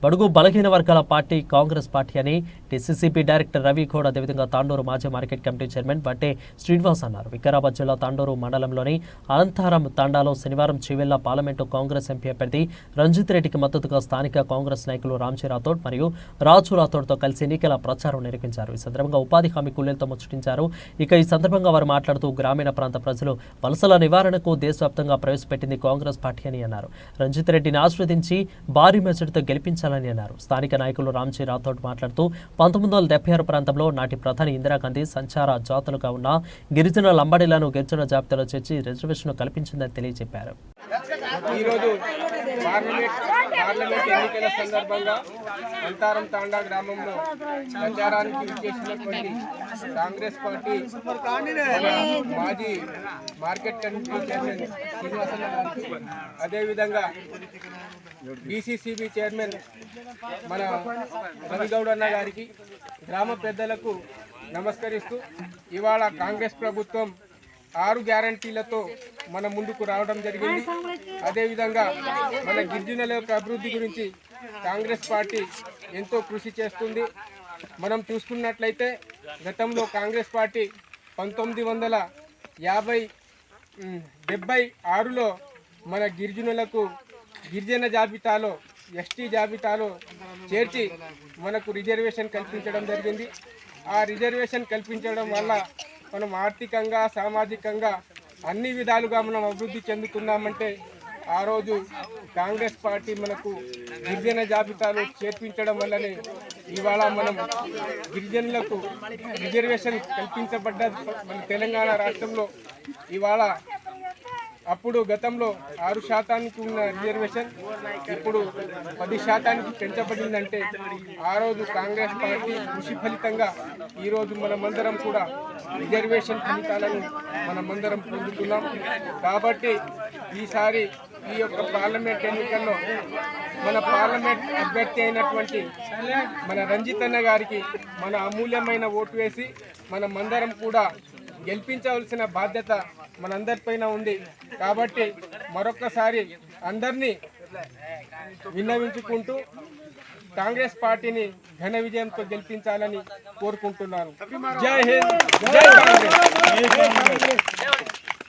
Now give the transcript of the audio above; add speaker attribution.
Speaker 1: బడుగు బలహీన వర్గాల పార్టీ కాంగ్రెస్ పార్టీ అని టీసీసీబీ డైరెక్టర్ రవి గౌడ్, అదేవిధంగా తాండూరు మాజీ మార్కెట్ కమిటీ చైర్మన్ బట్టే శ్రీనివాస్ అన్నారు. వికారాబాద్ జిల్లా తాండూరు మండలంలోని అనంతారం తాండాలో శనివారం చివెళ్ల పార్లమెంటు కాంగ్రెస్ ఎంపీ అభ్యర్థి రంజిత్ రెడ్డికి మద్దతుగా స్థానిక కాంగ్రెస్ నాయకులు రామ్జీ రాథోడ్ మరియు రాజు రాథోడ్తో కలిసి ఎన్నికల ప్రచారం నిర్వహించారు. ఈ సందర్భంగా ఉపాధి హామీ కూలీలతో ముచ్చటించారు. ఈ సందర్భంగా వారు మాట్లాడుతూ గ్రామీణ ప్రాంత ప్రజలు వలసల నివారణకు దేశవ్యాప్తంగా ప్రవేశపెట్టింది కాంగ్రెస్ పార్టీ అని అన్నారు. రంజిత్ రెడ్డిని ఆస్వాదించి భారీ మెజార్టీతో గెలిపించాలని అన్నారు. స్థానిక నాయకులు రామ్జీ రాథోడ్ మాట్లాడుతూ 1976 ప్రాంతంలో నాటి ప్రధాని ఇందిరాగాంధీ సంచార జాతులుగా ఉన్న గిరిజన లంబాడీలను గిరిజన జాబితాలో చేర్చి రిజర్వేషన్ కల్పించిందని తెలియజెప్పారు.
Speaker 2: ఈరోజు పార్లమెంట్ ఎన్నికల సందర్భంగా అంతారం తాండా గ్రామంలో ప్రచారానికి విచ్చేసినటువంటి కాంగ్రెస్ పార్టీ మాజీ మార్కెట్ కమిటీ చైర్మన్ శ్రీనివాసన్న గారికి, అదేవిధంగా బీసీసీబీ చైర్మన్ మన రవిగౌడ్ అన్న గారికి, గ్రామ పెద్దలకు నమస్కరిస్తూ ఇవాళ కాంగ్రెస్ ప్రభుత్వం 6 గ్యారంటీలతో మన ముందుకు రావడం జరిగింది. అదేవిధంగా మన గిరిజనుల యొక్క అభివృద్ధి గురించి కాంగ్రెస్ పార్టీ ఎంతో కృషి చేస్తుంది. మనం చూసుకున్నట్లయితే గతంలో కాంగ్రెస్ పార్టీ 1976లో మన గిరిజన జాబితాలో ఎస్టీ జాబితాలో చేర్చి మనకు రిజర్వేషన్ కల్పించడం జరిగింది. ఆ రిజర్వేషన్ కల్పించడం వల్ల మనం ఆర్థికంగా, సామాజికంగా అన్ని విధాలుగా మనం అభివృద్ధి చెందుతున్నామంటే ఆ రోజు కాంగ్రెస్ పార్టీ మనకు గిరిజన జాబితాలో చేర్పించడం వల్లనే ఇవాళ మనం గిరిజనులకు రిజర్వేషన్ కల్పించబడ్డ మన తెలంగాణ రాష్ట్రంలో ఇవాళ అప్పుడు గతంలో 6% ఉన్న రిజర్వేషన్ ఇప్పుడు 10% పెంచబడిందంటే ఆ రోజు కాంగ్రెస్ పార్టీ కృషి ఫలితంగా ఈరోజు మనమందరం కూడా రిజర్వేషన్ ఫలితాలను మనమందరం పొందుతున్నాం. కాబట్టి ఈసారి ఈ యొక్క పార్లమెంట్ ఎన్నికల్లో మన పార్లమెంట్ అభ్యర్థి అయినటువంటి మన రంజిత్ అన్న గారికి మన అమూల్యమైన ఓటు వేసి మనమందరం కూడా గెలిపించవలసిన బాధ్యత మనందరిపైన ఉంది. కాబట్టి మరొక్కసారి అందరినీ విన్నవించుకుంటూ కాంగ్రెస్ పార్టీని ఘన విజయంతో గెలిపించాలని కోరుకుంటున్నాను. జై హింద్, జై కాంగ్రెస్.